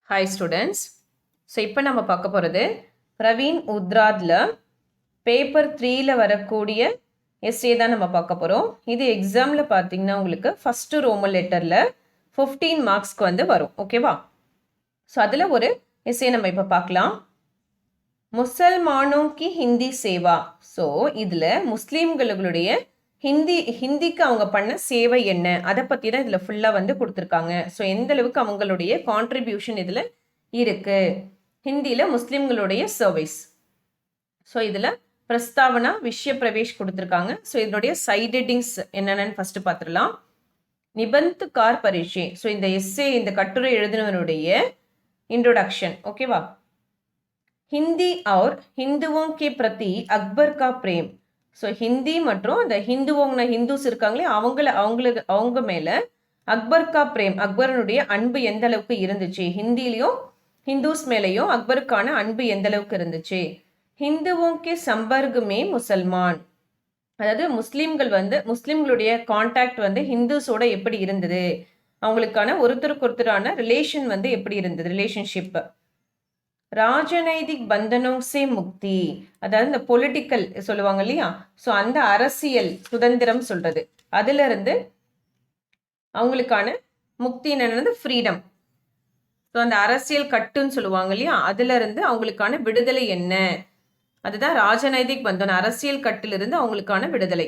Hi students. So இப்போ நம்ம பார்க்க போகிறது பிரவீன் உத்ராத்தில் பேப்பர் 3ல் வரக்கூடிய எஸ்ஏ தான் நம்ம பார்க்க போகிறோம். இது எக்ஸாமில் பார்த்தீங்கன்னா உங்களுக்கு ஃபஸ்ட்டு ரோமன் லெட்டரில் 15 மார்க்ஸ்க்கு வந்து வரும். ஓகேவா? ஸோ அதில் ஒரு எஸ்ஏ நம்ம இப்போ பார்க்கலாம். முசல்மானோं की ஹிந்தி சேவா. ஸோ இதில் முஸ்லீம்களுடைய ஹிந்திக்கு அவங்க பண்ண சேவை என்ன, அதை பற்றி தான் இதில் ஃபுல்லாக வந்து கொடுத்துருக்காங்க. ஸோ எந்த அளவுக்கு அவங்களுடைய கான்ட்ரிபியூஷன் இதில் இருக்கு ஹிந்தியில் முஸ்லீம்களுடைய சர்வீஸ். ஸோ இதில் பிரஸ்தாவனா விஷய பிரவேஷ் கொடுத்துருக்காங்க. ஸோ இதனுடைய சைட் ஹெட்டிங்ஸ் என்னென்னு ஃபர்ஸ்ட் பார்த்துடலாம். நிபந்த் கார் பரீட்சை. ஸோ இந்த எஸ்ஏ இந்த கட்டுரை எழுதினவனுடைய इंट्रोडक्शन. ओकेवा. हिंदी और हिंदुओं के प्रति अकबर का प्रेम. ஸோ ஹிந்தி மற்றும் அந்த ஹிந்துஸ் இருக்காங்களே அவங்க மேலே அக்பர் கா பிரேம், அக்பரனுடைய அன்பு எந்த அளவுக்கு இருந்துச்சு, ஹிந்திலையும் ஹிந்துஸ் மேலேயும் அக்பருக்கான அன்பு எந்த அளவுக்கு இருந்துச்சு. ஹிந்துவோங்கே சம்பர்க்குமே முசல்மான், அதாவது முஸ்லீம்களுடைய கான்டாக்ட் வந்து ஹிந்துஸோட எப்படி இருந்தது, அவங்களுக்கான ஒருத்தருக்கு ஒருத்தரான ரிலேஷன் வந்து எப்படி இருந்தது, ரிலேஷன்ஷிப். ராஜநைதிக் பந்தனோं से முக்தி, அதாவது இந்த பொலிட்டிக்கல் சொல்லுவாங்க இல்லையா, ஸோ அந்த அரசியல் சுதந்திரம் சொல்றது, அதுல இருந்து அவங்களுக்கான முக்தி என்னது, ஃப்ரீடம். ஸோ அந்த அரசியல் கட்டுன்னு சொல்லுவாங்க இல்லையா, அதுல இருந்து அவங்களுக்கான விடுதலை என்ன, அதுதான் ராஜநைதிக் பந்தன், அரசியல் கட்டிலிருந்து அவங்களுக்கான விடுதலை.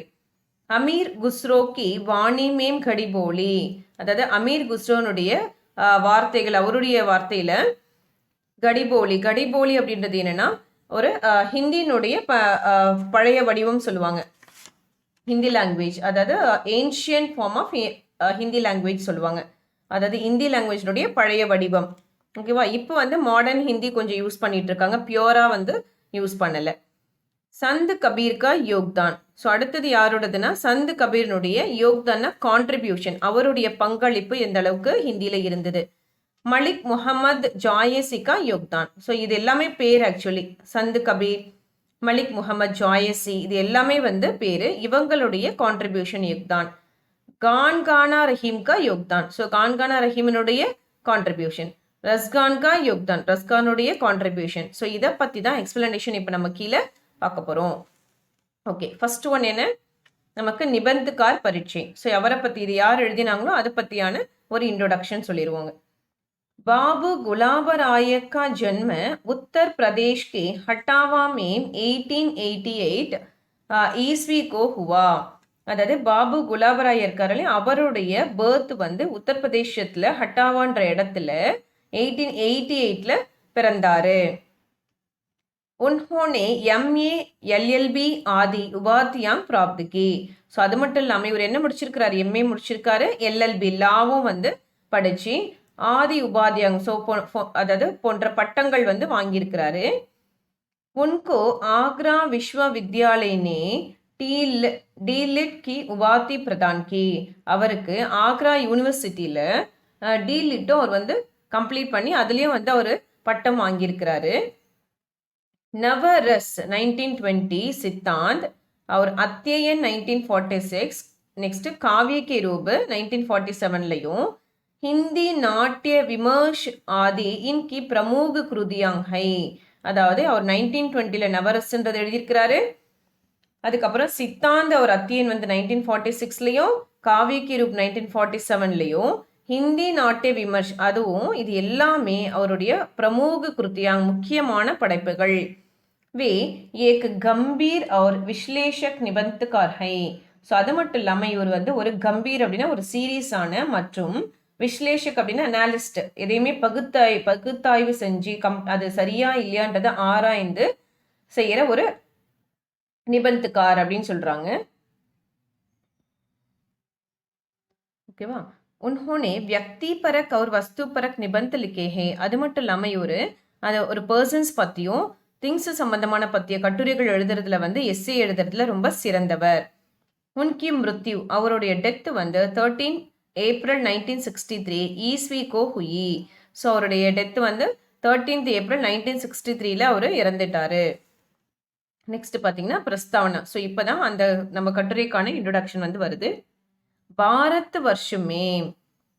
அமீர் குஸ்ரோக்கி வாணி மேம் கடிபோலி, அதாவது அமீர் குஸ்ரோனுடைய வார்த்தைகள், அவருடைய வார்த்தையில கடிபோலி அப்படின்றது என்னன்னா ஒரு ஹிந்தியினுடைய பழைய வடிவம் சொல்லுவாங்க. ஹிந்தி லாங்குவேஜ், அதாவது ancient form of Hindi language சொல்லுவாங்க, அதாவது ஹிந்தி லாங்குவேஜ்னுடைய பழைய வடிவம். ஓகேவா? இப்போ வந்து மாடர்ன் ஹிந்தி கொஞ்சம் யூஸ் பண்ணிட்டு இருக்காங்க, பியூரா வந்து யூஸ் பண்ணலை. சந்த் கபீர் கா யோக்தான். ஸோ அடுத்தது யாரோடதுன்னா சந்த் கபீர்னுடைய யோக்தான கான்ட்ரிபியூஷன், அவருடைய பங்களிப்பு எந்த அளவுக்கு ஹிந்தியில இருந்தது. மலிக் முகமது ஜாயசி கா யோக்தான். ஸோ இது எல்லாமே பேர், ஆக்சுவலி சந்த் கபீர், மலிக் முகமது ஜாயசி, இது எல்லாமே வந்து பேரு, இவங்களுடைய கான்ட்ரிபியூஷன் யோக்தான். கான்கானா ரஹீம் கா யோக்தான். So கான்கானா ரஹீமினுடைய contribution. ரஸ்கான் கா யோக்தான், ரஸ்கானுடைய கான்ட்ரிபியூஷன். ஸோ இதை பற்றி தான் எக்ஸ்பிளனேஷன் இப்போ நம்ம கீழே பார்க்க போகிறோம். ஓகே, ஃபர்ஸ்ட் ஒன் என்ன, நமக்கு நிபந்த் கார் பரீட்சை. ஸோ அவரை பற்றி, இது யார் எழுதினாங்களோ அதை பற்றியான ஒரு இன்ட்ரோடக்ஷன் சொல்லிடுவாங்க. बाबू गुलाबराय का जन्म उत्तर प्रदेश के हटावा में 1888 ईस्वी को हुआ. அதாவது பாபு குலாபராய் இருக்காரு, அவருடைய பர்த் வந்து உத்தரப்பிரதேசத்தில் ஹட்டாவான்ற இடத்துல 1888ல் பிறந்தாரு. உன்ஹோனே MA LLB ஆதி உபாத்தியாங் பிராப்த் கி. ஸோ அது மட்டும் இல்லாமல் இவர் என்ன முடிச்சிருக்கிறாரு, MA முடிச்சிருக்காரு, LLB லாவும் வந்து படிச்சு ஆதி உபாத்தியாங், ஸோ அதாவது போன்ற பட்டங்கள் வந்து வாங்கியிருக்கிறாரு. உன்கோ ஆக்ரா விஸ்வவித்யாலயனே டீலிட் கி உபாத்தி பிரதான் கி. அவருக்கு ஆக்ரா யூனிவர்சிட்டியில் டீலிட்டும் அவர் வந்து கம்ப்ளீட் பண்ணி அதுலேயும் வந்து அவர் பட்டம் வாங்கியிருக்கிறாரு. நவரஸ் 1920 சித்தாந்த், அவர் அத்தியன் 1946, நெக்ஸ்ட் காவிய கே ரூபு 1947லையும் ஹிந்தி நாட்டிய விமர்ஷ் ஆதி இன்கி பிரமுக கிருதியாங் ஹை. அதாவது அவர் 1920ல் நவரஸ்ன்றது எழுதியிருக்கிறாரு. அதுக்கப்புறம் சித்தாந்த் அவர் அத்தியன் வந்து 1946லையும், காவிய கி ரூப் 1947லையும், ஹிந்தி நாட்டிய விமர்ஷ் அதுவும், இது எல்லாமே அவருடைய பிரமுக கிருத்தியாங் முக்கியமான படைப்புகள். வே ஏக் கம்பீர் और விஸ்லேஷக் நிபந்தக்கார் ஹை. ஸோ அது மட்டும் இல்லாமல் இவர் வந்து ஒரு கம்பீர் அப்படின்னா ஒரு சீரியஸான, மற்றும் விஸ்லேஷக் அப்படின்னா அனாலிஸ்ட், எதையுமே பகுத்தாய்வு செஞ்சு அது சரியா இல்லையான்றதை ஆராய்ந்து செய்யற ஒரு நிபந்தக்கார் அப்படின்னு சொல்றாங்க. ஓகேவா? உன்ஹோனே வியக்தி பரக் और வஸ்து பரக் நிபந்த லிக்கே ஹே. அது மட்டும் இல்லாமல் இவர் அது ஒரு பர்சன்ஸ் பற்றியும் திங்ஸ் சம்பந்தமான பற்றிய கட்டுரைகள் எழுதுறதுல வந்து எஸ்ஏ எழுதுறதுல ரொம்ப சிறந்தவர். உன்கி மிருத்யு, அவருடைய டெத் வந்து 13 ஏப்ரல் 1963 ஈஸ்வி கோ ஹுயி. ஸோ அவருடைய டெத் வந்து 13 ஏப்ரல் 1963ல் அவர் இறந்துட்டாரு. நெக்ஸ்ட் பார்த்தீங்கன்னா பிரஸ்தாவனா. ஸோ இப்போ தான் அந்த நம்ம கட்டுரைக்கான இன்ட்ரோடக்ஷன் வந்து வருது. பாரத் வருஷமே.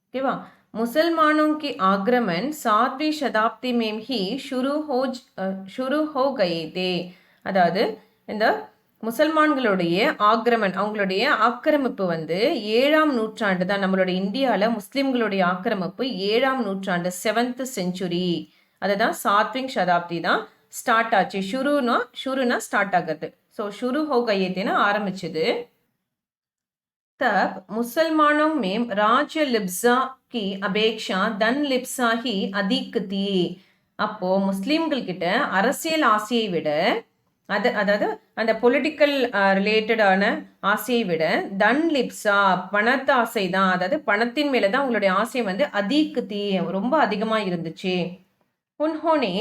ஓகேவா? मुसलमानों की आक्रमण 7वीं शताब्दी में ही शुरू हो गए थे. அதாவது இந்த முசல்மான்களுடைய அவங்களுடைய ஆக்கிரமிப்பு வந்து 7ஆம் நூற்றாண்டு தான். நம்மளுடைய இந்தியாவில் முஸ்லிம்களுடைய ஆக்கிரமிப்பு 7ஆம் நூற்றாண்டு 7th century. அதுதான் 7वीं शताब्दी தான் ஸ்டார்ட் ஆச்சு. ஷுருனா ஸ்டார்ட் ஆகுது. ஸோ ஷுரு ஹோ கயேத்தேன்னு ஆரம்பிச்சது. तब मुसलमानों में राज्य लिप्सा की अपेक्षा धन लिप्सा ही अधिक थी. அப்போ முஸ்லிம்கள் கிட்ட அரசியல் ஆசையை விட அதாவது அந்த பொலிட்டிக்கல் ரிலேட்டடான ஆசையை விட தன் லிப்ஸா பணத்து ஆசை தான், அதாவது பணத்தின் மேலே தான் அவங்களுடைய ஆசை வந்து அதிக தீ ரொம்ப அதிகமாக இருந்துச்சு. உன்ஹோனே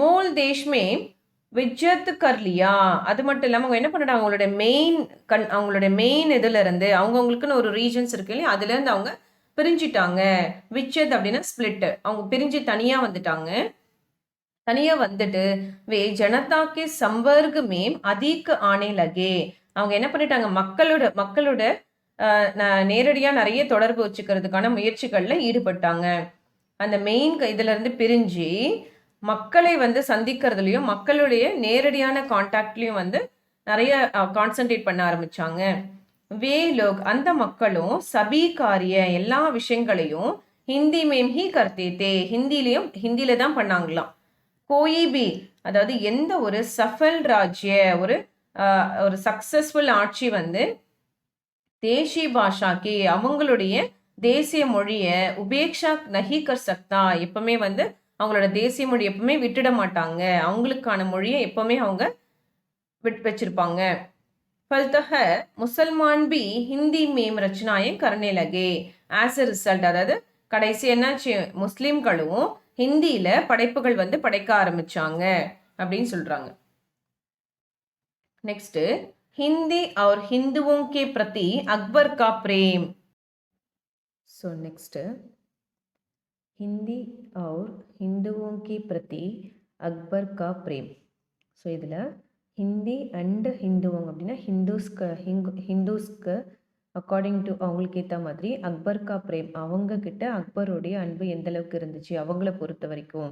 மூல் தேஷ்மே விஜத் கர்லியா. அது மட்டும் இல்லாமல் அவங்க என்ன பண்ணிட்டாங்க, அவங்களுடைய மெயின் இதில் இருந்து அவங்கவுங்களுக்குன்னு ஒரு ரீஜன்ஸ் இருக்கு இல்லையா, அதுலேருந்து அவங்க பிரிஞ்சிட்டாங்க. விஜத் அப்படின்னா ஸ்பிளிட், அவங்க பிரிஞ்சு தனியாக வந்துட்டாங்க. தனியாக வந்துட்டு வே ஜனதாக்கு சம்பர்க் மேம் அதிக ஆணை லகே. அவங்க என்ன பண்ணிட்டாங்க, மக்களோட நேரடியாக நிறைய தொடர்பு வச்சுக்கிறதுக்கான முயற்சிகளில் ஈடுபட்டாங்க. அந்த மெயின் இதுல இருந்து பிரிஞ்சு மக்களை வந்து சந்திக்கிறதுலையும் மக்களுடைய நேரடியான கான்டாக்ட்லையும் வந்து நிறைய கான்சென்ட்ரேட் பண்ண ஆரம்பிச்சாங்க. வே லோக் அந்த மக்களும் சபி காரிய எல்லா விஷயங்களையும் ஹிந்தி மேம் ஹி கர்த்தே ஹிந்தியில தான் பண்ணாங்களாம். கோயிபி அதாவது எந்த ஒரு சஃபல் ராஜ்ய ஒரு சக்சஸ்ஃபுல் ஆட்சி வந்து தேசி பாஷாக்கி அவங்களுடைய தேசிய மொழியை உபேக்ஷா நஹி கர் சக்தா, எப்பவுமே வந்து அவங்களோட தேசிய மொழி எப்பவுமே விட்டுட மாட்டாங்க, அவங்களுக்கான மொழியை எப்பவுமே அவங்க வச்சிருப்பாங்க. फलतः முசல்மான் பி ஹிந்தி மேம் ரச்சனாயை கர்னே லகே. ஆஸ் எ ரிசல்ட் அதாவது கடைசி என்னாச்சு, முஸ்லிம்களும் ஹிந்தியில படைப்புகள் வந்து படைக்க ஆரம்பிச்சாங்க அப்படின்னு சொல்றாங்க. नेक्स्ट हिंदी और हिंदुओं के प्रति अकबर का प्रेम. सो नेक्स्ट हिंदी और हिंदुओं के प्रति अकबर का प्रेम. ஸோ இதில் ஹிந்தி அண்டு ஹிந்துவங்க அப்படின்னா ஹிந்துஸ்க்கு அக்கார்டிங் டு அவங்களுக்கு ஏற்ற மாதிரி அக்பர் கா பிரேம், அவங்கக்கிட்ட அக்பருடைய அன்பு எந்த அளவுக்கு இருந்துச்சு அவங்கள பொறுத்த வரைக்கும்.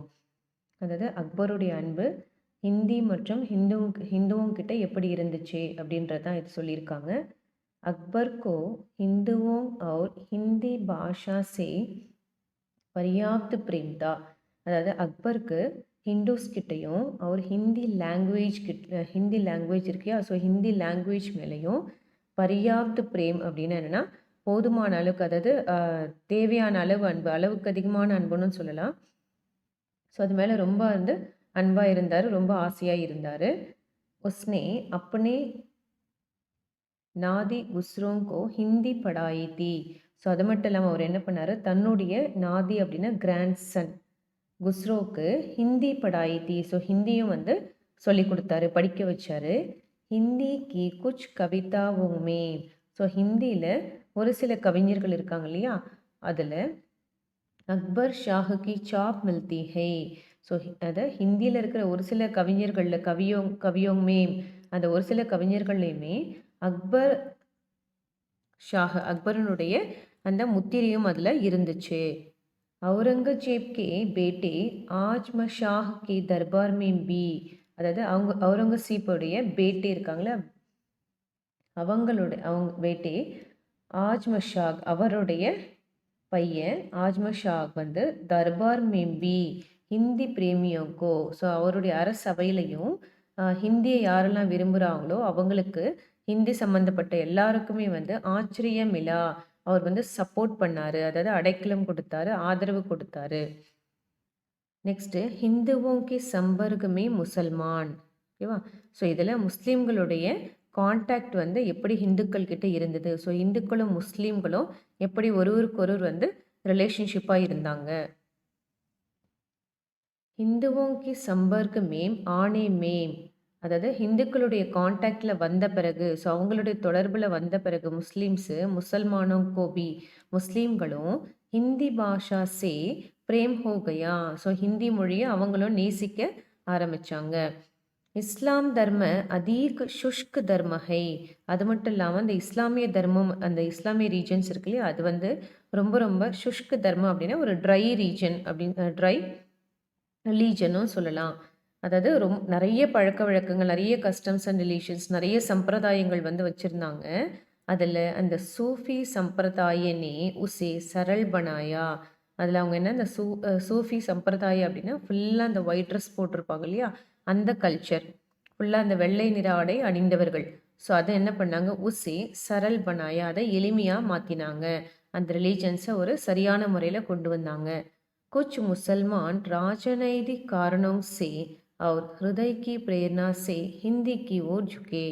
அதாவது அக்பருடைய அன்பு ஹிந்தி மற்றும் ஹிந்துவும் கிட்ட எப்படி இருந்துச்சு அப்படின்றதான் இது சொல்லியிருக்காங்க. அக்பர் கோ ஹிந்துவோं और हिंदी भाषा से पर्याप्त प्रेम था. அதாவது அக்பருக்கு ஹிந்துஸ் கிட்டையும் அவர் ஹிந்தி லாங்குவேஜ் இருக்கியா, ஸோ ஹிந்தி லாங்குவேஜ் மேலேயும் பர்யாப்த் பிரேம் அப்படின்னு என்னென்னா போதுமான அளவுக்கு, அதாவது தேவையான அளவு அன்பு, அளவுக்கு அதிகமான அன்புன்னு சொல்லலாம். ஸோ அது மேலே ரொம்ப வந்து அன்பாக இருந்தார், ரொம்ப ஆசையாக இருந்தார். உஸ்னே அப்பனே நாதி குஸ்ரோங்கோ ஹிந்தி படாயி தி. ஸோ அது மட்டும் இல்லாமல் அவர் என்ன பண்ணார், தன்னுடைய நாதி அப்படின்னா கிராண்ட்சன் குஸ்ரோவுக்கு ஹிந்தி படாயி தி, ஸோ ஹிந்தியும் வந்து சொல்லி கொடுத்தாரு, படிக்க வச்சார். ஹிந்தி கி குச் கவிதாவுமே, ஸோ ஹிந்தியில் ஒரு சில கவிஞர்கள் இருக்காங்க இல்லையா, அதில் அக்பர் ஷாஹு கி சாப் மில்தி ஹை. ஸோ அதை ஹிந்தியில் இருக்கிற ஒரு சில கவிஞர்களில் கவியோங்மே அந்த ஒரு சில கவிஞர்கள்லையுமே அக்பர் அக்பரனுடைய அந்த முத்திரையும் அதில் இருந்துச்சு. औरंगजेब के बेटे आजम शाह के दरबार में भी, அதாவது அவுரங்கசீப்புடைய பேட்டே இருக்காங்களே அவங்க பேட்டே ஆஜ்மஷாக் அவருடைய பையன் ஆஜ்மஷாக் வந்து தர்பார் மேம்பி ஹிந்தி பிரேமியோங்கோ, ஸோ அவருடைய அரசபையிலையும் ஹிந்தியை யாரெல்லாம் விரும்புகிறாங்களோ அவங்களுக்கு ஹிந்தி சம்மந்தப்பட்ட எல்லாருக்குமே வந்து ஆச்சரியமில்லா அவர் வந்து சப்போர்ட் பண்ணார், அதாவது அடைக்கலம் கொடுத்தாரு, ஆதரவு கொடுத்தாரு. நெக்ஸ்ட்டு ஹிந்துவோங்கி சம்பர்கமே முசல்மான். ஓகேவா, ஸோ இதில் முஸ்லீம்களுடைய கான்டாக்ட் வந்து எப்படி ஹிந்துக்கள் கிட்ட இருந்தது, ஸோ இந்துக்களும் முஸ்லீம்களும் எப்படி ஒருவருக்கொருவர் வந்து ரிலேஷன்ஷிப்பாக இருந்தாங்க. ஹிந்துவோங்கி சம்பர்க் மேம் ஆனே மேம், அதாவது ஹிந்துக்களுடைய கான்டாக்டில் வந்த பிறகு, ஸோ அவங்களுடைய தொடர்பில் வந்த பிறகு முசல்மானோं को भी முஸ்லீம்களும் ஹிந்தி பாஷா சே பிரேம் ஹோ கயா, ஸோ ஹிந்தி மொழியை அவங்களும் நேசிக்க ஆரம்பித்தாங்க. இஸ்லாம் தர்ம அதீக் சுஷ்க் தர்ம ஹை. அது மட்டும் இல்லாமல் அந்த இஸ்லாமிய தர்மம், அந்த இஸ்லாமிய ரீஜன்ஸ் இருக்கு இல்லையா, அது வந்து ரொம்ப ரொம்ப சுஷ்க் தர்மம் அப்படின்னா ஒரு ட்ரை ரீஜன் அப்படின்னு, ட்ரை ரிலீஜனும் சொல்லலாம். அதாவது நிறைய பழக்கவழக்கங்கள், நிறைய கஸ்டம்ஸ் அண்ட் ரிலீஜியன்ஸ், நிறைய சம்பிரதாயங்கள் வந்து வச்சிருந்தாங்க. அதில் அந்த சூஃபி சம்பிரதாயனே உசே சரள் பனாயா. அதில் அவங்க என்ன, இந்த சூஃபி சம்பிரதாயம் அப்படின்னா ஃபுல்லாக அந்த ஒயிட் ட்ரெஸ் போட்டிருப்பாங்க இல்லையா, அந்த கல்ச்சர் ஃபுல்லாக அந்த வெள்ளை நிற ஆடை அணிந்தவர்கள். ஸோ அதை என்ன பண்ணாங்க, உசே சரள் பனாயா, அதை எளிமையாக மாற்றினாங்க. அந்த ரிலீஜன்ஸை ஒரு சரியான முறையில் கொண்டு வந்தாங்க. कुछ मुसलमान राजनैतिक कारणों से और हृदय की प्रेरणा से हिंदी की ओर झुके.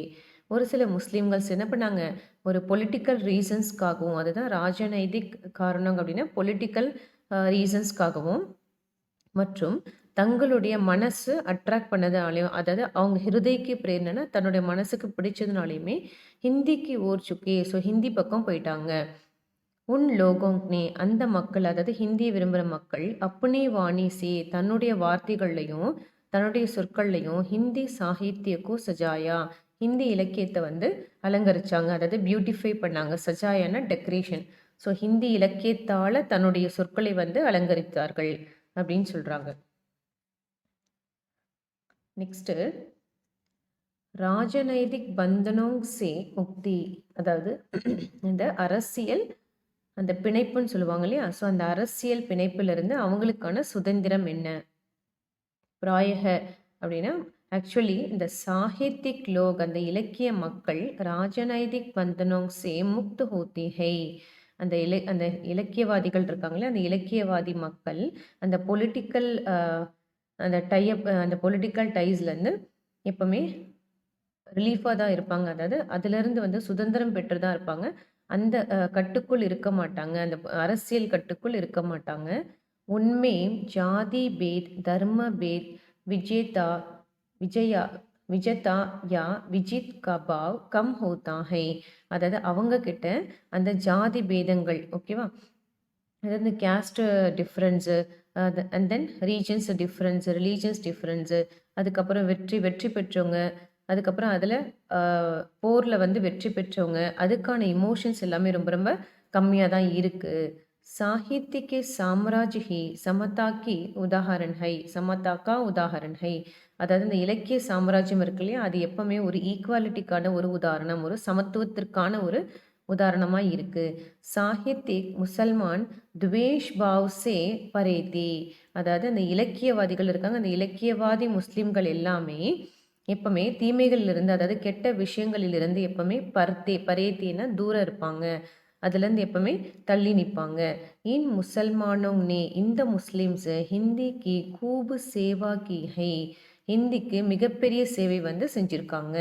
ஒரு சில முஸ்லீம்கள்ஸ் என்ன பண்ணாங்க, ஒரு பொலிட்டிக்கல் ரீசன்ஸ்க்காகவும், அதுதான் ராஜநைதிக் காரணம் அப்படின்னா பொலிட்டிக்கல் ரீசன்ஸ்க்காகவும், மற்றும் தங்களுடைய மனசு அட்ராக்ட் பண்ணதுனாலையும், அதாவது அவங்க ஹிருதய்க்கு பிரேரணை தன்னுடைய மனசுக்கு பிடிச்சதுனாலையுமே ஹிந்திக்கு ஓர் சுக்கே, ஸோ ஹிந்தி பக்கம் போயிட்டாங்க. உன் லோகோங்னே, அந்த மக்கள், அதாவது ஹிந்தி விரும்புகிற மக்கள், அப்பனே வாணி சே, தன்னுடைய வார்த்தைகள்லையும் தன்னுடைய சொற்கள்லையும் ஹிந்தி சாகித்யக்கோ சஜாயா, ஹிந்தி இலக்கியத்தை வந்து அலங்கரிச்சாங்க, அதாவது பியூட்டிஃபை பண்ணாங்க. சஜாயான டெக்கரேஷன். ஸோ ஹிந்தி இலக்கியத்தால் தன்னுடைய சொற்களை வந்து அலங்கரித்தார்கள் அப்படின்னு சொல்கிறாங்க. நெக்ஸ்ட்டு ராஜநைதிக் பந்தனோங் சே முக்தி, அதாவது இந்த அரசியல் அந்த பிணைப்புன்னு சொல்லுவாங்க இல்லையா, ஸோ அந்த அரசியல் பிணைப்பிலிருந்து அவங்களுக்கான சுதந்திரம் என்ன. பிராயக அப்படின்னா ஆக்சுவலி இந்த சாகித்யிக் லோக், அந்த இலக்கிய மக்கள், ராஜநைதிக் பந்தனோங் சே முக்து ஹோத்தி ஹை, அந்த இலக்கியவாதிகள் இருக்காங்களே, அந்த இலக்கியவாதி மக்கள் அந்த பொலிட்டிக்கல் அந்த டைப், அந்த பொலிட்டிக்கல் டைஸ்லேருந்து எப்பவுமே ரிலீஃபாக தான் இருப்பாங்க. அதாவது அதிலிருந்து வந்து சுதந்திரம் பெற்று தான் இருப்பாங்க. அந்த கட்டுக்குள் இருக்க மாட்டாங்க. அந்த அரசியல் கட்டுக்குள் இருக்க மாட்டாங்க. உண்மை ஜாதி பேத், தர்ம பேத், விஜேதா விஜயா விஜதா யா விஜித் கா பாவ் கம் ஹோதா ஹை. அதாவது அவங்க கிட்ட அந்த ஜாதி பேதங்கள், ஓகேவா, அதாவது caste difference, and then regions difference, religions difference, அதுக்கப்புறம் வெற்றி பெற்றவங்க, அதுக்கப்புறம் அதில் போரில் வந்து வெற்றி பெற்றவங்க, அதுக்கான இமோஷன்ஸ் எல்லாமே ரொம்ப ரொம்ப கம்மியாக தான் இருக்குது. Sahitya Samraj he Samata Ki உதாகரன் high, Samata கா உதாகரன் ஹை. அதாவது இந்த இலக்கிய சாம்ராஜ்யம் இருக்கு இல்லையா, அது எப்பவுமே ஒரு ஈக்குவாலிட்டிக்கான ஒரு உதாரணம், ஒரு சமத்துவத்திற்கான ஒரு உதாரணமாக இருக்குது. சாகித்யிக் முசல்மான் துவேஷ் பாவ் சே பரேதி, அதாவது அந்த இலக்கியவாதிகள் இருக்காங்க, அந்த இலக்கியவாதி முஸ்லிம்கள் எல்லாமே எப்பவுமே தீமைகளிலிருந்து, அதாவது கெட்ட விஷயங்களிலிருந்து எப்பவுமே பரேத்தின்னா தூரம் இருப்பாங்க, அதுலேருந்து எப்பவுமே தள்ளி நிற்பாங்க. இன் முசல்மானோங் நே, இந்த முஸ்லிம்ஸ் ஹிந்திக்கு கூபு சேவா கி ஹை, ஹிந்திக்கு மிகப்பெரிய சேவை வந்து செஞ்சுருக்காங்க.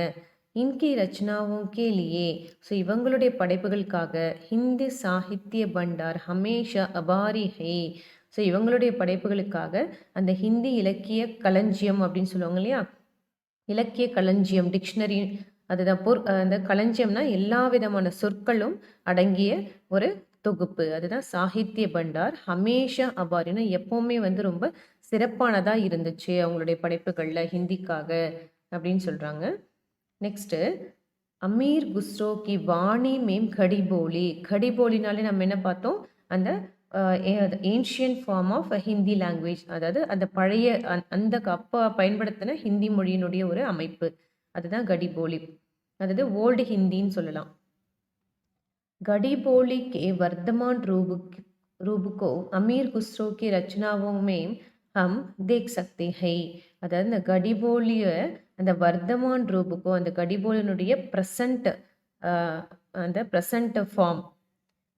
இன்கி ரச்சனாவும் கேலியே, ஸோ இவங்களுடைய படைப்புகளுக்காக ஹிந்தி சாகித்ய பண்டார் ஹமேஷா அபாரி ஹை, ஸோ இவங்களுடைய படைப்புகளுக்காக அந்த ஹிந்தி இலக்கிய களஞ்சியம் அப்படின்னு சொல்லுவாங்க இல்லையா, இலக்கிய களஞ்சியம், டிக்ஷனரி, அதுதான் அந்த களஞ்சியம்னா எல்லா விதமான சொற்களும் அடங்கிய ஒரு தொகுப்பு, அதுதான் சாகித்ய பண்டார். ஹமேஷா அபாரினா எப்பவுமே வந்து ரொம்ப சிறப்பானதாக இருந்துச்சு அவங்களுடைய படைப்புகளில் ஹிந்திக்காக அப்படின்னு சொல்கிறாங்க. நெக்ஸ்ட்டு அமீர் குஸ்ரோ கி வாணி மேம் கடிபோலி. கடிபோலினாலே நம்ம என்ன பார்த்தோம், அந்த ancient form of Hindi language, அதாவது அந்த பழைய அந்த அப்போ பயன்படுத்தின ஹிந்தி மொழியினுடைய ஒரு அமைப்பு, அதுதான் கடிபோலி, அதாவது ஓல்டு ஹிந்தின்னு சொல்லலாம். गढ़ीबोली के वर्तमान रूप को अमीर खुसरो की रचनाओं में हम देख सकते हैं. அதாவது இந்த கடிபோலிய அந்த வர்த்தமான் ரூபுக்கோ, அந்த கடிபோலினுடைய அந்த ப்ரெசண்ட் ஃபார்ம்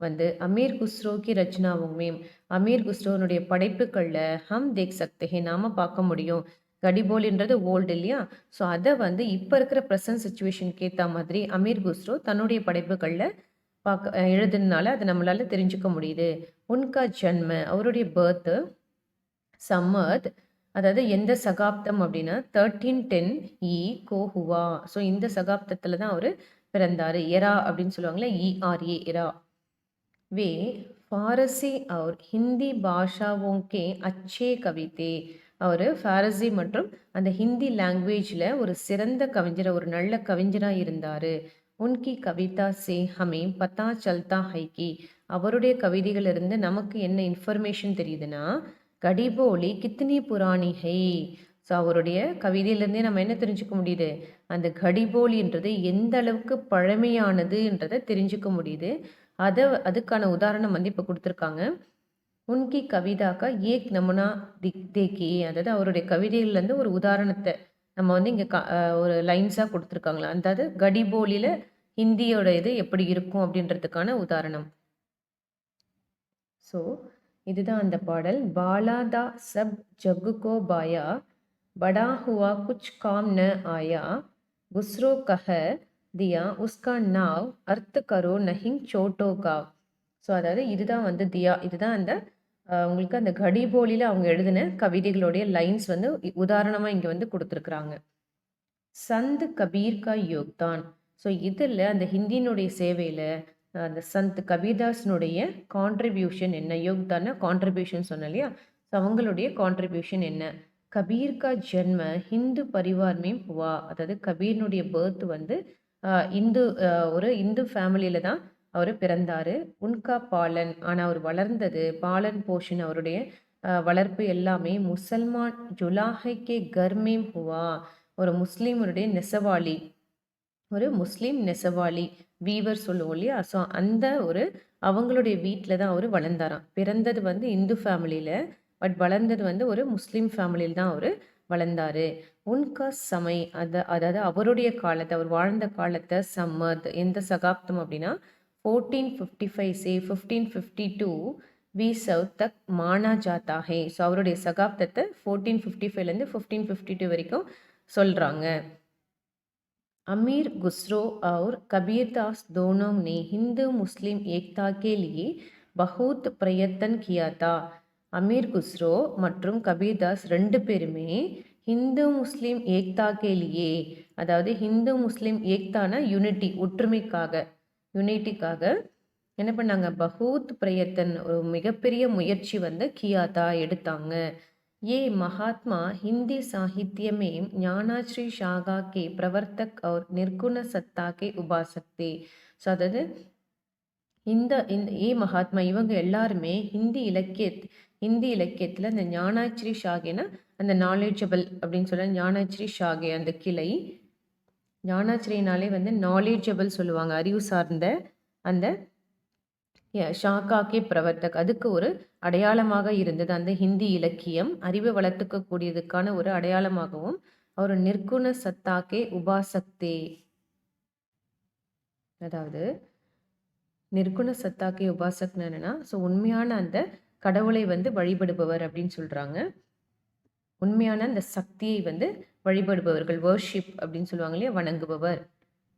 வந்து அமீர் குஸ்ரோ கி ரச்சனாவுமே, அமீர் குஸ்ரோனுடைய படைப்புகளில் ஹம் தேக் சக்தே ஹே, நாம பார்க்க முடியும். கடிபோலின்றது ஓல்டு இல்லையா, ஸோ அதை வந்து இப்போ இருக்கிற ப்ரெசன்ட் சுச்சுவேஷனுக்கு ஏற்ற மாதிரி அமீர் குஸ்ரோ தன்னுடைய படைப்புகளில் எழுதுனால அதை நம்மளால தெரிஞ்சுக்க முடியுது. உன்கா ஜன்ம, அவருடைய பர்த்து சம்மத், அதாவது எந்த சகாப்தம் அப்படின்னா 1310 இ கோஹுவா, ஸோ இந்த சகாப்தத்தில் தான் அவர் பிறந்தார். எரா அப்படின்னு சொல்லுவாங்களே, ERA எரா. वे फारसी और हिंदी भाषाओं के अच्छे कवि थे. அவர் ஃபாரசி மற்றும் அந்த ஹிந்தி லாங்குவேஜில் ஒரு சிறந்த கவிஞர், ஒரு நல்ல கவிஞராக இருந்தார். உன்கி கவிதா சே ஹமே பத்தா சல்தா ஹைக்கி, அவருடைய கவிதைகளிலிருந்து நமக்கு என்ன இன்ஃபர்மேஷன் தெரியுதுன்னா, கடிபோலி கித்னி புராணி ஹை. ஸோ அவருடைய கவிதையிலேருந்தே நம்ம என்ன தெரிஞ்சுக்க முடியுது, அந்த கடிபோலின்றது எந்த அளவுக்கு பழமையானதுன்றதை தெரிஞ்சுக்க முடியுது. அதுக்கான உதாரணம் வந்து இப்போ கொடுத்துருக்காங்க. உன்கி கவிதா கா ஏக் நமூனா தேக்கியே, அதாவது அவருடைய கவிதைகள்லேருந்து ஒரு உதாரணத்தை நம்ம வந்து இங்கே ஒரு லைன்ஸாக கொடுத்துருக்காங்களா, அதாவது கடிபோலியில் ஹிந்தியோட இது எப்படி இருக்கும் அப்படின்றதுக்கான உதாரணம். ஸோ இதுதான் அந்த பாடல். பாலாதா சப் ஜக்கு பாயா படா ஹுவா குச் காம் ந ஆயா குஸ்ரோ கஹ தியா உஸ்கா நாவ் அர்த்த கரோ நஹிங் சோட்டோ காவ். ஸோ அதாவது இதுதான் வந்து தியா, இதுதான் அந்த உங்களுக்கு அந்த கடிபோலியில் அவங்க எழுதின கவிதைகளுடைய லைன்ஸ் வந்து உதாரணமாக இங்கே வந்து கொடுத்துருக்குறாங்க. சந்த் கபீர் கா யோக்தான். ஸோ இதில் அந்த ஹிந்தியினுடைய சேவையில் அந்த சந்த் கபீர்தாஸ்னுடைய கான்ட்ரிபியூஷன் என்ன, யோக்தான கான்ட்ரிபியூஷன் சொன்ன இல்லையா, ஸோ அவங்களுடைய கான்ட்ரிபியூஷன் என்ன. கபீர் கா ஜென்ம ஹிந்து பரிவார் மேம் ஹுவா, அதாவது கபீர்னுடைய பர்த் வந்து இந்து ஒரு இந்து ஃபேமிலியில் தான் அவர் பிறந்தார். உன்கா பாலன், ஆனால் அவர் வளர்ந்தது, பாலன் போஷன் அவருடைய வளர்ப்பு எல்லாமே முசல்மான் ஜுலாஹைக்கே கர்மேம் ஹுவா, ஒரு முஸ்லீமுடைய நெசவாளி, ஒரு முஸ்லீம் நெசவாளி வீவர் சொல்லுவோம் இல்லையா, ஸோ அந்த ஒரு அவங்களுடைய வீட்டில் தான் அவர் வளர்ந்தாராம். பிறந்தது வந்து இந்து ஃபேமிலியில், பட் வளர்ந்தது வந்து ஒரு முஸ்லீம் ஃபேமிலியில் தான் அவர் வளர்ந்தார். உன்கா சமை, அதாவது அவருடைய காலத்தை, அவர் வாழ்ந்த காலத்தை சம்மத் எந்த சகாப்தம் அப்படின்னா 1455 से 1552 வி சவ் தக் மானா ஜாத்தா ஹே. ஸோ அவருடைய சகாப்தத்தை 1455லேருந்து 1552 வரைக்கும் சொல்கிறாங்க. अमीर खुसरो और कबीरदास दोनों ने हिंदू मुस्लिम एकता के लिए बहुत प्रयत्न किया था. அமீர் குஸ்ரோ மற்றும் கபீர்தாஸ் ரெண்டு பேருமே ஹிந்து முஸ்லீம் ஏக்தா கேலியே, அதாவது ஹிந்து முஸ்லீம் ஏக்தான யூனிட்டி, யூனிட்டிக்காக என்ன பண்ணாங்க, பகூத் பிரயத்தன், ஒரு மிகப்பெரிய முயற்சி வந்து கியாதா எடுத்தாங்க. ये महात्मा हिंदी साहित्य में ज्ञानाश्री शाखा के प्रवर्तक और निर्गुण सत्ता के उपासक थे. ஸோ அதாவது இந்த ஏ மகாத்மா இவங்க எல்லாருமே ஹிந்தி இலக்கியத்தில் அந்த ஞானாச்சிரி ஷாகேனா அந்த நாலேஜபிள் அப்படின்னு சொல்ல, ஞானாச்சிரி ஷாகே அந்த கிளை, ஞானாச்சிரினாலே வந்து நாலேஜபிள் சொல்லுவாங்க, அறிவு சார்ந்த அந்த ஷாக்காக்கே பிரவர்த்தக், அதுக்கு ஒரு அடையாளமாக இருந்தது அந்த ஹிந்தி இலக்கியம், அறிவை வளர்த்துக்கக்கூடியதுக்கான ஒரு அடையாளமாகவும். அவர் நிர்குண சத்தாக்கே உபாசக்தே, அதாவது நிர்குண சத்தாக்கே உபாசக்னு என்னன்னா, ஸோ உண்மையான அந்த கடவுளை வந்து வழிபடுபவர் அப்படின்னு சொல்கிறாங்க. உண்மையான அந்த சக்தியை வந்து வழிபடுபவர்கள், வர்ஷிப் அப்படின்னு சொல்லுவாங்க இல்லையா, வணங்குபவர்.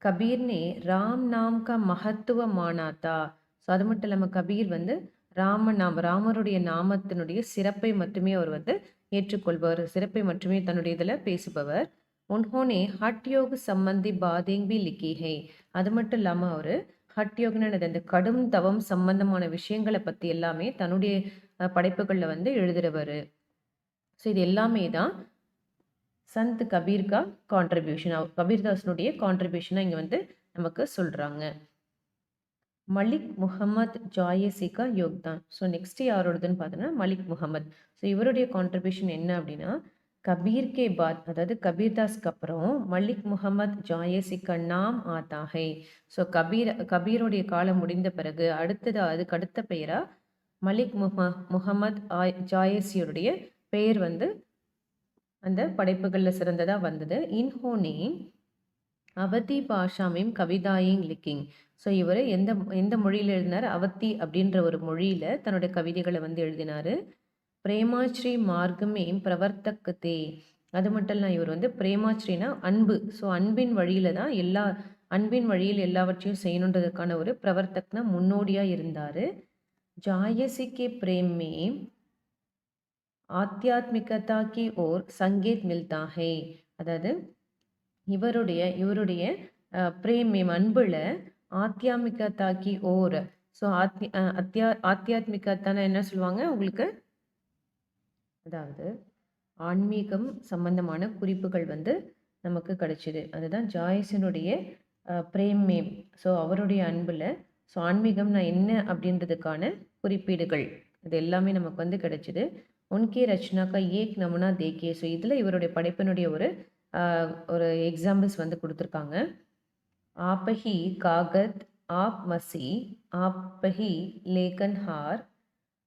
கபீர்னே ராம் நாம் கா மகத்துவ மானாத்தா. ஸோ அது மட்டும் இல்லாமல் கபீர் வந்து ராமருடைய நாமத்தினுடைய சிறப்பை மட்டுமே அவர் வந்து ஏற்றுக்கொள்பவர், சிறப்பை மட்டுமே தன்னுடைய இதில் பேசுபவர். உன்ஹோனே ஹட் யோக சம்பந்தி பாதேங் பி லிக்கிஹை. அது மட்டும் இல்லாமல் அவர் ஹட் யோகன்னு அந்த கடும் தவம் சம்பந்தமான விஷயங்களை பற்றி எல்லாமே தன்னுடைய படைப்புகளில் வந்து எழுதுறவர். ஸோ இது எல்லாமே தான் சந்த் கபீர்கா கான்ட்ரிபியூஷன், கபீர்தாஸ்னுடைய கான்ட்ரிபியூஷனாக இங்கே வந்து நமக்கு சொல்கிறாங்க. மலிக் முகமது ஜாயசிகா யோக்தான். ஸோ நெக்ஸ்ட் யாரோடதுன்னு பார்த்தோன்னா மலிக் முகமது. ஸோ இவருடைய கான்ட்ரிபியூஷன் என்ன அப்படின்னா, கபீர் கே பாத், அதாவது கபீர்தாஸ்க்கு அப்புறம் மலிக் முகமது ஜாயசிகா நாம் ஆத்தா ஹை. ஸோ கபீருடைய காலம் முடிந்த பிறகு அதுக்கு அடுத்த பெயராக மலிக் முகமது ஜாயசியுடைய பெயர் வந்து அந்த படைப்புகளில் சிறந்ததாக வந்தது. இன்ஹோனே அவதி பாஷாமையும் கவிதாயிங் லிக்கிங். ஸோ இவர் எந்த மொழியில் எழுதினார், அவத்தி அப்படின்ற ஒரு மொழியில் தன்னுடைய கவிதைகளை வந்து எழுதினார். பிரேமாஸ்ரீ மார்க்கமே பிரவர்த்தக்கத்தே. அது மட்டும் இல்லை, இவர் வந்து பிரேமாஸ்ரீனா அன்பு, ஸோ அன்பின் வழியில் தான் அன்பின் வழியில் எல்லாவற்றையும் செய்யணுன்றதுக்கான ஒரு பிரவர்த்தக்னா முன்னோடியாக இருந்தார். ஜாயசிக்கே பிரேமே ஆத்தியாத்மிகதா கி ஓர் சங்கீத் மில்தா ஹை. அதாவது இவருடைய பிரேம் அன்புல ஆத்தியாத்மிகதா கி ஓர். ஸோ ஆத்தியாத்மிகத்தான என்ன சொல்லுவாங்க உங்களுக்கு, அதாவது ஆன்மீகம் சம்பந்தமான குறிப்புகள் வந்து நமக்கு கிடைச்சிது. அதுதான் ஜாய்ஸினுடைய பிரேம் மேம். ஸோ அவருடைய அன்பில் ஸோ ஆன்மீகம்னா என்ன அப்படின்றதுக்கான குறிப்பீடுகள் இது எல்லாமே நமக்கு வந்து கிடைச்சிது. உன்கே ரச்சனாக்கா ஏக் நமனா தேக்கே. ஸோ இதில் இவருடைய படைப்பினுடைய ஒரு எக்ஸாம்பிள்ஸ் வந்து கொடுத்துருக்காங்க. ஆப்பஹி காகத் ஆப் மசி ஆப்பஹி லேகன் ஹார்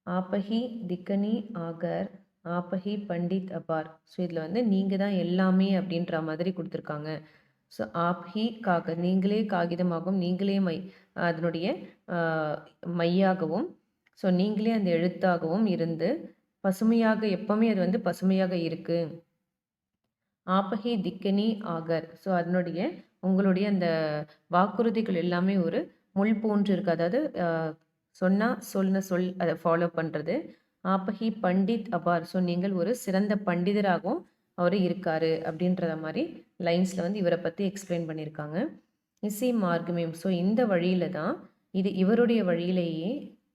ஆப்பஹி திக்கனி ஆகர் ஆப்பஹி பண்டித் அபார். ஸோ இதில் வந்து நீங்கள் தான் எல்லாமே அப்படின்ற மாதிரி கொடுத்துருக்காங்க. ஸோ ஆப்ஹி காக நீங்களே காகிதமாகவும் நீங்களே அதனுடைய மையாகவும் ஸோ நீங்களே அந்த எழுத்தாகவும் இருந்து பசுமையாக எப்பவுமே அது வந்து பசுமையாக இருக்கு. ஆப்பஹி திக்கனி ஆகர். ஸோ அதனுடைய உங்களுடைய அந்த வாக்குறுதிகள் எல்லாமே ஒரு முள் போன்று இருக்கு. அதாவது சொன்ன சொல் அதை ஃபாலோ பண்ணுறது. ஆப்பஹி பண்டித் அபார். ஸோ நீங்கள் ஒரு சிறந்த பண்டிதராகவும் அவர் இருக்காரு அப்படின்றத மாதிரி லைன்ஸில் வந்து இவரை பற்றி எக்ஸ்பிளைன் பண்ணியிருக்காங்க. இசை மார்க்கமேம். ஸோ இந்த வழியில தான் இவருடைய வழியிலேயே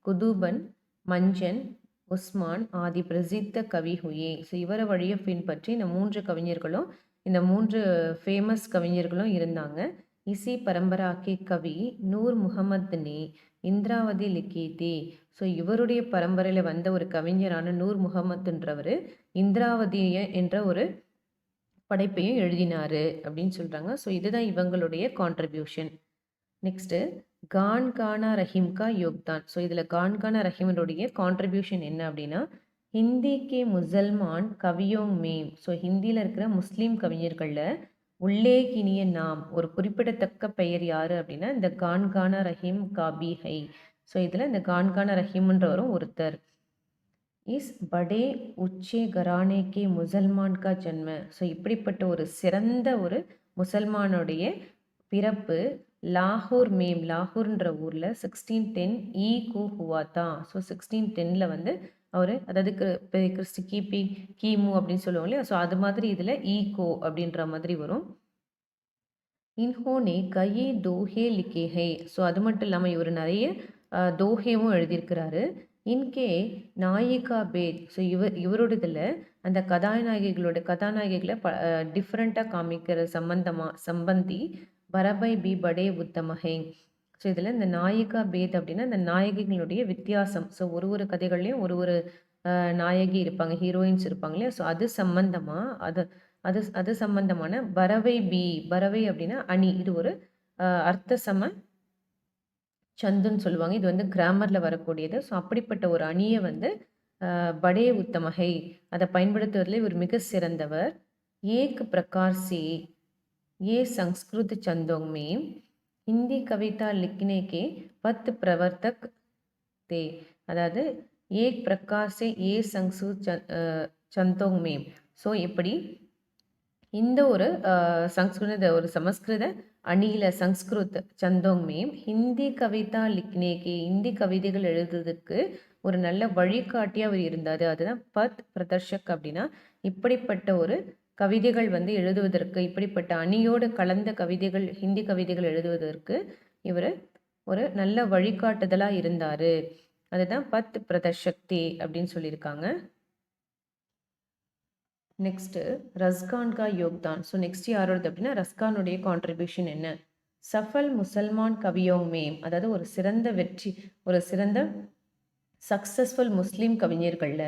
குதூபன் மஞ்சன் உஸ்மான் ஆதி பிரசித்த கவி ஹுயே. ஸோ இவரை வழியை பின்பற்றி இந்த 3 கவிஞர்களும் இந்த 3 ஃபேமஸ் கவிஞர்களும் இருந்தாங்க. இசி பரம்பராக்கே கவி நூர் முகமது நே இந்திராவதி லிக்கேதே. ஸோ இவருடைய பரம்பரையில் வந்த ஒரு கவிஞரான நூர் முகமதுன்றவர் இந்திராவதி என்ற ஒரு படைப்பையும் எழுதினாரு அப்படின்னு சொல்கிறாங்க. ஸோ இதுதான் இவங்களுடைய கான்ட்ரிபியூஷன். நெக்ஸ்ட்டு கான்கானா ரஹீம்கா யோக்தான். ஸோ இதில் கான்கானா ரஹீமனுடைய கான்ட்ரிபியூஷன் என்ன அப்படின்னா Hindi K Musalman கவியோங் ma'am. So ஹிந்தியில் இருக்கிற முஸ்லீம் கவிஞர்களில் உல்லேகினிய நாம் ஒரு குறிப்பிடத்தக்க பெயர் யார் அப்படின்னா இந்த கான்கானா ரஹீம் காபி ஹை. ஸோ இதில் இந்த கான்கானா ரஹீம்ன்றவரும் ஒருத்தர். இஸ் படே உச்சே கரானே கே முசல்மான் கா ஜன்ம. ஸோ இப்படிப்பட்ட ஒரு சிறந்த ஒரு முசல்மானுடைய பிறப்பு லாகூர் மேம். லாகூர்ன்ற ஊரில் 1610 ஈ ஹுவாத்தா. ஸோ 1610 வந்து அவர் அதாவது கிறிஸ்து கிமு அப்படின்னு சொல்லுவாங்க இல்லையா. ஸோ அது மாதிரி இதில் ஈகோ அப்படின்ற மாதிரி வரும். இன்ஹோனே கையே தோஹே லிக்கே ஹே. ஸோ அது மட்டும் இல்லாமல் இவர் நிறைய தோஹேவும் எழுதியிருக்கிறாரு. இன்கே நாயிகா பேத். ஸோ இவரோடதில் அந்த கதாநாயகிகளை டிஃப்ரெண்ட்டாக காமிக்கிற சம்பந்தி பரபை பி படே உத்தமஹே. ஸோ இதில் இந்த நாயிகா பேத் அப்படின்னா இந்த நாயகிகளுடைய வித்தியாசம். ஸோ ஒரு கதைகள்லையும் ஒரு நாயகி இருப்பாங்க, ஹீரோயின்ஸ் இருப்பாங்க இல்லையா. ஸோ அது சம்பந்தமாக அது சம்பந்தமான பறவை அப்படின்னா அணி. இது ஒரு அர்த்த சம சந்துன்னு சொல்லுவாங்க. இது வந்து கிராமரில் வரக்கூடியது. ஸோ அப்படிப்பட்ட ஒரு அணியை வந்து படே உத்தமகை அதை பயன்படுத்துவதில் இவர் மிக சிறந்தவர். ஏக் பிரகார் से ये संस्कृत चंदों में हिंदी कविता लिखने के पथ प्रवर्तक थे. அதாவது ஏக் பிரகார் से ये संस्कृत चंदों में. ஸோ இப்படி இந்த ஒரு சமஸ்கிருத அணியில் சம்ஸ்கிருத் சந்தோங் மேம் ஹிந்தி கவிதா லிக்னேகே. ஹிந்தி கவிதைகள் எழுதுறதுக்கு ஒரு நல்ல வழிகாட்டியாக அவர் இருந்தார். அதுதான் பத் பிரதர்ஷக் அப்படின்னா இப்படிப்பட்ட ஒரு கவிதைகள் வந்து எழுதுவதற்கு இப்படிப்பட்ட அணியோடு கலந்த கவிதைகள் ஹிந்தி கவிதைகள் எழுதுவதற்கு இவர் ஒரு நல்ல வழிகாட்டுதலாக இருந்தார். அதுதான் பத் பிரதர்ஷக்தி அப்படின்னு சொல்லியிருக்காங்க. நெக்ஸ்ட்டு ரஸ்கான் கா யோக்தான். ஸோ நெக்ஸ்ட் யாரோடது அப்படின்னா ரஸ்கானுடைய கான்ட்ரிபியூஷன் என்ன. சஃபல் முசல்மான் கவியோங் மேம். அதாவது ஒரு சிறந்த சக்ஸஸ்ஃபுல் முஸ்லீம் கவிஞர்களில்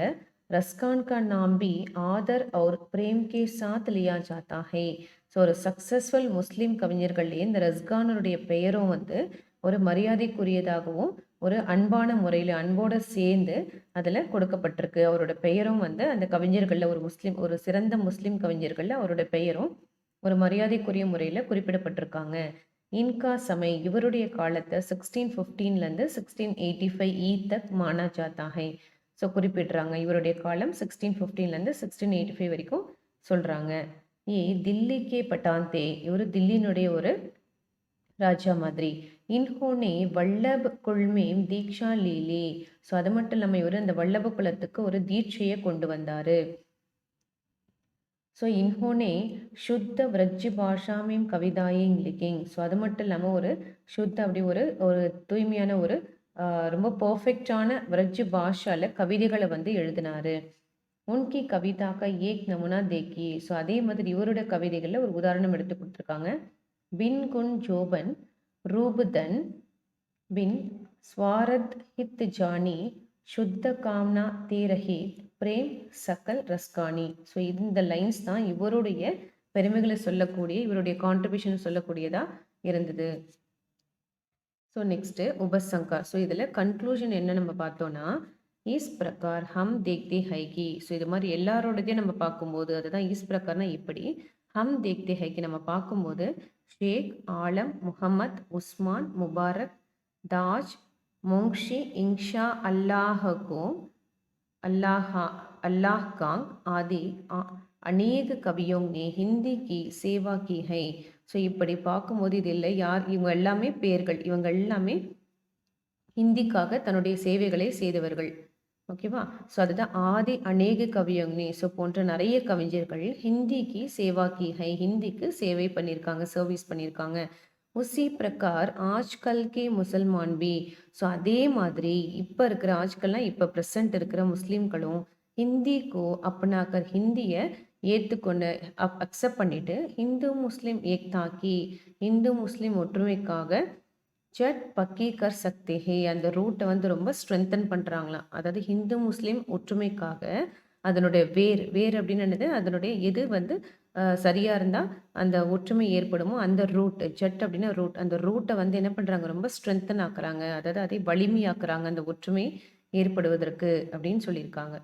ரஸ்கான் கா நாம் பி ஆதர் और प्रेम के साथ लिया जाता है. ஸோ ஒரு சக்ஸஸ்ஃபுல் முஸ்லீம் கவிஞர்கள்லேயே இந்த ரஸ்கானுடைய பெயரும் வந்து ஒரு மரியாதைக்குரியதாகவும் ஒரு அன்பான முறையில் அன்போடு சேர்ந்து அதில் கொடுக்கப்பட்டிருக்கு. அவரோட பெயரும் வந்து அந்த கவிஞர்களில் ஒரு சிறந்த முஸ்லீம் கவிஞர்களில் அவரோட பெயரும் ஒரு மரியாதைக்குரிய முறையில் குறிப்பிடப்பட்டிருக்காங்க. இன்கா சமை இவருடைய காலத்தை 1615 1685 தக் மானா ஜாத்தா ஹை. ஸோ குறிப்பிடுறாங்க இவருடைய காலம் 1615 1685 வரைக்கும் சொல்கிறாங்க. தில்லிக்கே பட்டாந்தே. இவர் தில்லியினுடைய ஒரு ராஜா மாதிரி. இன்ஹோனே வல்லப குல்மேம் தீக்ஷா லீலே. ஸோ அது மட்டும் இல்லாமல் இவர் அந்த வல்லப குலத்துக்கு ஒரு தீட்சையை கொண்டு வந்தார். ஸோ இன்ஹோனே சுத்த விரஜ் பாஷாமேம் கவிதாயிங் லிக்கிங். ஸோ அது மட்டும் இல்லாமல் ஒரு அப்படி ஒரு தூய்மையான ரொம்ப பர்ஃபெக்டான விரஜ் பாஷாவில் கவிதைகளை வந்து எழுதினார். உன்கி கவிதா கா ஏக் நமுனா தேக்கி. ஸோ அதே மாதிரி இவரோட கவிதைகளில் ஒரு உதாரணம் எடுத்து கொடுத்துருக்காங்க. பின் குன் ஜோபன் ரூபுதன் பின் ஸ்வாரத் ஹித் ஜானி சுத்த காம்னா தேரஹி பிரேம் சக்கல் ரஸ்கானி. ஸோ இந்த லைன்ஸ் தான் இவருடைய பெருமைகளை சொல்லக்கூடிய, இவருடைய கான்ட்ரிபியூஷன் சொல்லக்கூடியதா இருந்தது. ஸோ நெக்ஸ்ட்டு உபசங்கர். ஸோ இதில் கன்க்ளூஷன் என்ன நம்ம பார்த்தோன்னா, இஸ் பிரகார் ஹம் தேக்தே ஹைகி. ஸோ இது மாதிரி எல்லாரோடதையும் நம்ம பார்க்கும்போது அதுதான் இஸ் பிரகார்னா இப்படி. ஹம் தேக்தே ஹைகி நம்ம பார்க்கும்போது ஷேக் ஆலம் முகமது உஸ்மான் முபாரக் தாஜ் முங்ஷி இன்ஷா அல்லாஹகோ अल्लाह अल्लाह कांग आदि अनेक कवियों ने हिंदी की सेवा की है. ஸோ இப்படி பார்க்கும்போது இது இல்லை யார் இவங்க எல்லாமே பேர்கள், இவங்க எல்லாமே ஹிந்திக்காக தன்னுடைய சேவைகளை செய்தவர்கள். ஓகேவா? ஸோ அதுதான் ஆதி அநேக கவியங்னே. ஸோ போன்ற நிறைய கவிஞர்கள் ஹிந்திக்கு சேவா கி ஹை, ஹிந்திக்கு சேவை பண்ணியிருக்காங்க, சர்வீஸ் பண்ணியிருக்காங்க. உசி பிரகார் Aajkal K Musalman B. So அதே மாதிரி இப்போ இருக்கிற ஆஜ்கல்னால் இப்போ ப்ரெசண்ட் இருக்கிற முஸ்லீம்களும் ஹிந்திக்கோ அப்பனாக்கர் ஹிந்தியை ஏற்றுக்கொண்டு அக்செப்ட் பண்ணிட்டு ஹிந்து முஸ்லீம் ஏக்தாக்கி, இந்து முஸ்லீம் ஒற்றுமைக்காக ஜட் பக்கி கர் சக்தே ஹே, அந்த ரூட்டை வந்து ரொம்ப ஸ்ட்ரென்தன் பண்ணுறாங்களாம். அதாவது ஹிந்து முஸ்லீம் ஒற்றுமைக்காக அதனுடைய வேர் அப்படின்னு என்னது, அதனுடைய எது வந்து சரியாக இருந்தால் அந்த ஒற்றுமை ஏற்படுமோ அந்த ரூட், ஜட் அப்படின்னா ரூட், அந்த ரூட்டை வந்து என்ன பண்ணுறாங்க, ரொம்ப ஸ்ட்ரென்தன் ஆக்குறாங்க, அதாவது அதை வலிமையாக்குறாங்க அந்த ஒற்றுமை ஏற்படுவதற்கு அப்படின்னு சொல்லியிருக்காங்க.